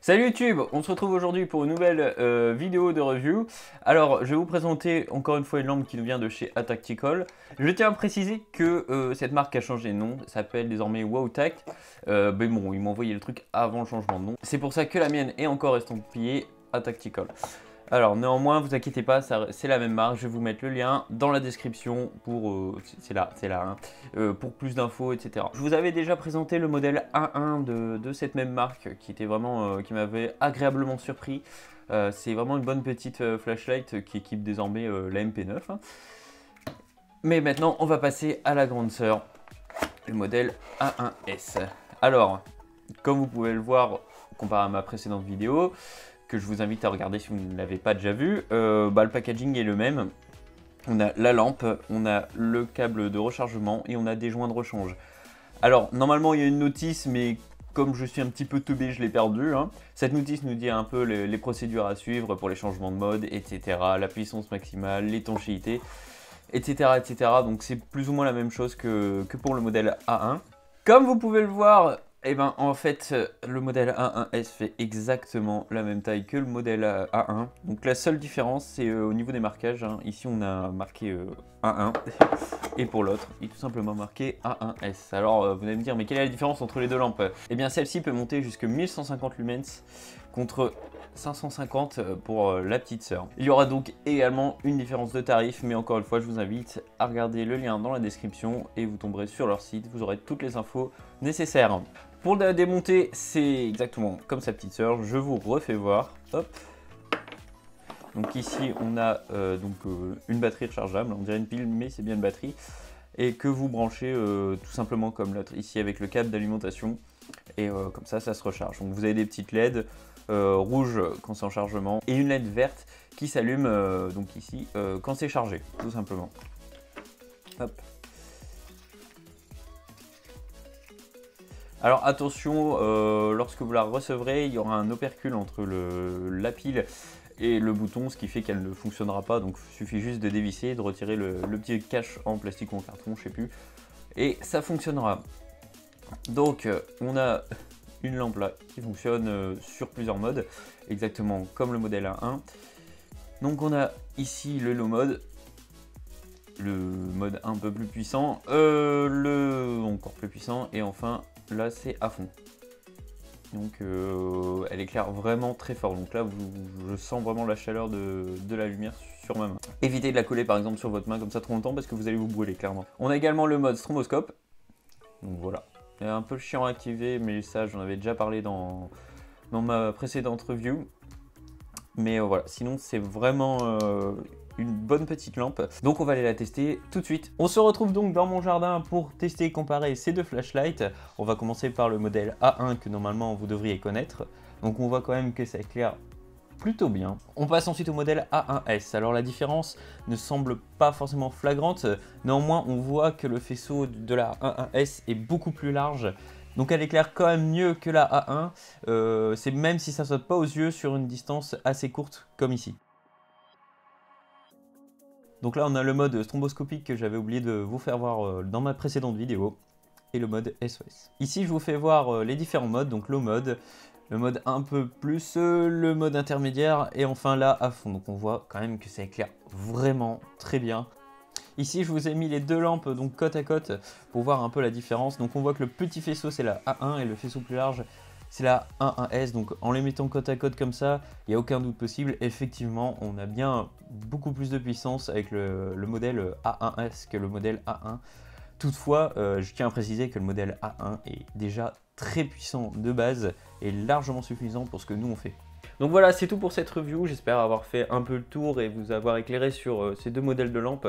Salut YouTube, on se retrouve aujourd'hui pour une nouvelle vidéo de review. Alors, je vais vous présenter encore une fois une lampe qui nous vient de chez Atactical. Je tiens à préciser que cette marque a changé de nom, s'appelle désormais Wowtac. Mais bon, ils m'ont envoyé le truc avant le changement de nom. C'est pour ça que la mienne est encore estampillée Atactical. Alors néanmoins, vous inquiétez pas, c'est la même marque, je vais vous mettre le lien dans la description pour, c'est là, hein, pour plus d'infos, etc. Je vous avais déjà présenté le modèle A1 de cette même marque qui était vraiment, qui m'avait agréablement surpris. C'est vraiment une bonne petite flashlight qui équipe désormais la MP9. Hein. Mais maintenant, on va passer à la grande sœur, le modèle A1S. Alors, comme vous pouvez le voir, comparé à ma précédente vidéo, que je vous invite à regarder si vous ne l'avez pas déjà vu, le packaging est le même. On a la lampe, on a le câble de rechargement et on a des joints de rechange. Alors normalement il y a une notice, mais comme je suis un petit peu teubé, je l'ai perdu. Hein. Cette notice nous dit un peu les procédures à suivre pour les changements de mode, etc. La puissance maximale, l'étanchéité, etc., etc. Donc c'est plus ou moins la même chose que pour le modèle A1. Comme vous pouvez le voir, eh ben, en fait, le modèle A1S fait exactement la même taille que le modèle A1. Donc la seule différence, c'est au niveau des marquages. Hein. Ici, on a marqué A1 et pour l'autre, il est tout simplement marqué A1S. Alors, vous allez me dire, mais quelle est la différence entre les deux lampes? Eh bien, celle-ci peut monter jusqu'à 1150 lumens contre 550 pour la petite sœur. Il y aura donc également une différence de tarif, mais encore une fois, je vous invite à regarder le lien dans la description et vous tomberez sur leur site. Vous aurez toutes les infos nécessaires. Pour la démonter, c'est exactement comme sa petite sœur. Je vous refais voir. Hop. Donc ici, on a une batterie rechargeable. On dirait une pile, mais c'est bien une batterie. Et que vous branchez tout simplement comme l'autre ici avec le câble d'alimentation. Et comme ça se recharge. Donc vous avez des petites LED rouges quand c'est en chargement. Et une LED verte qui s'allume donc ici quand c'est chargé, tout simplement. Hop. Alors attention, lorsque vous la recevrez, il y aura un opercule entre la pile et le bouton, ce qui fait qu'elle ne fonctionnera pas. Donc il suffit juste de dévisser, de retirer le petit cache en plastique ou en carton, je sais plus, et ça fonctionnera. Donc on a une lampe là qui fonctionne sur plusieurs modes, exactement comme le modèle A1. Donc on a ici le low mode, le mode un peu plus puissant, le encore plus puissant, et enfin là c'est à fond. Donc elle éclaire vraiment très fort. Donc là je sens vraiment la chaleur de la lumière sur ma main. Évitez de la coller par exemple sur votre main comme ça trop longtemps parce que vous allez vous brûler clairement. On a également le mode stroboscope. Donc voilà. Il est un peu chiant à activer, mais ça j'en avais déjà parlé dans ma précédente review. Mais voilà, sinon c'est vraiment une bonne petite lampe. Donc on va aller la tester tout de suite. On se retrouve donc dans mon jardin pour tester et comparer ces deux flashlights. On va commencer par le modèle A1 que normalement vous devriez connaître. Donc on voit quand même que ça éclaire plutôt bien. On passe ensuite au modèle A1S. Alors la différence ne semble pas forcément flagrante. Néanmoins on voit que le faisceau de la A1S est beaucoup plus large. Donc elle éclaire quand même mieux que la A1, c'est même si ça ne saute pas aux yeux sur une distance assez courte comme ici. Donc là on a le mode stromboscopique que j'avais oublié de vous faire voir dans ma précédente vidéo, et le mode SOS. Ici je vous fais voir les différents modes, donc low mode, le mode un peu plus, le mode intermédiaire, et enfin là à fond. Donc on voit quand même que ça éclaire vraiment très bien. Ici, je vous ai mis les deux lampes donc côte à côte pour voir un peu la différence. Donc on voit que le petit faisceau c'est la A1 et le faisceau plus large c'est la A1S. Donc en les mettant côte à côte comme ça, il n'y a aucun doute possible. Effectivement, on a bien beaucoup plus de puissance avec le modèle A1S que le modèle A1. Toutefois, je tiens à préciser que le modèle A1 est déjà très puissant de base et largement suffisant pour ce que nous on fait. Donc voilà, c'est tout pour cette review. J'espère avoir fait un peu le tour et vous avoir éclairé sur ces deux modèles de lampes.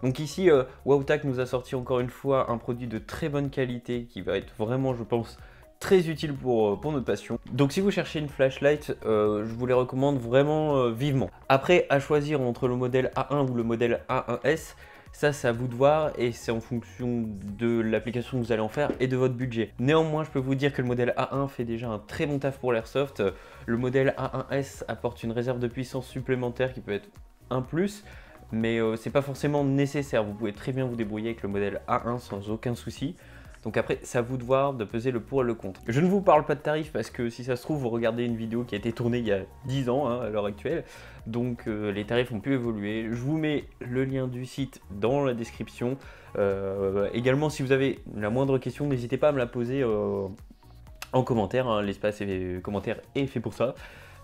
Donc ici, Wowtac nous a sorti encore une fois un produit de très bonne qualité qui va être vraiment, je pense, très utile pour notre passion. Donc si vous cherchez une flashlight, je vous les recommande vraiment vivement. Après, à choisir entre le modèle A1 ou le modèle A1S, ça c'est à vous de voir et c'est en fonction de l'application que vous allez en faire et de votre budget. Néanmoins, je peux vous dire que le modèle A1 fait déjà un très bon taf pour l'airsoft. Le modèle A1S apporte une réserve de puissance supplémentaire qui peut être un plus. mais c'est pas forcément nécessaire. Vous pouvez très bien vous débrouiller avec le modèle A1 sans aucun souci. Donc après, c'est à vous de voir, de peser le pour et le contre. Je ne vous parle pas de tarifs parce que si ça se trouve, vous regardez une vidéo qui a été tournée il y a 10 ans à l'heure actuelle. Donc les tarifs ont pu évoluer. Je vous mets le lien du site dans la description. Également, si vous avez la moindre question, n'hésitez pas à me la poser en commentaire. Hein. L'espace commentaire est fait pour ça.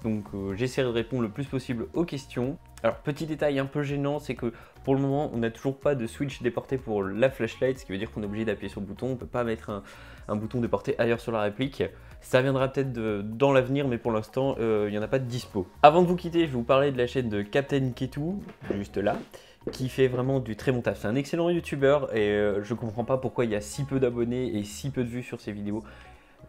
Donc j'essaierai de répondre le plus possible aux questions. Alors petit détail un peu gênant, c'est que pour le moment on n'a toujours pas de switch déporté pour la flashlight, ce qui veut dire qu'on est obligé d'appuyer sur le bouton, on ne peut pas mettre un bouton déporté ailleurs sur la réplique. Ça viendra peut-être dans l'avenir, mais pour l'instant il n'y en a pas de dispo. Avant de vous quitter, je vais vous parler de la chaîne de Captain Ketou, juste là, qui fait vraiment du très bon taf. C'est un excellent youtubeur et je comprends pas pourquoi il y a si peu d'abonnés et si peu de vues sur ses vidéos.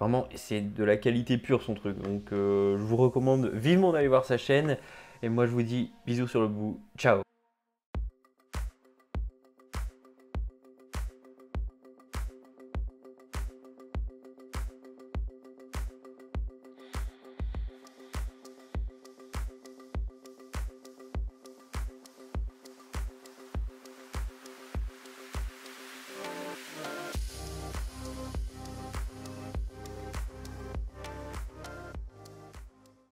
Vraiment, c'est de la qualité pure son truc. Donc, je vous recommande vivement d'aller voir sa chaîne. Et moi, je vous dis bisous sur le bout. Ciao!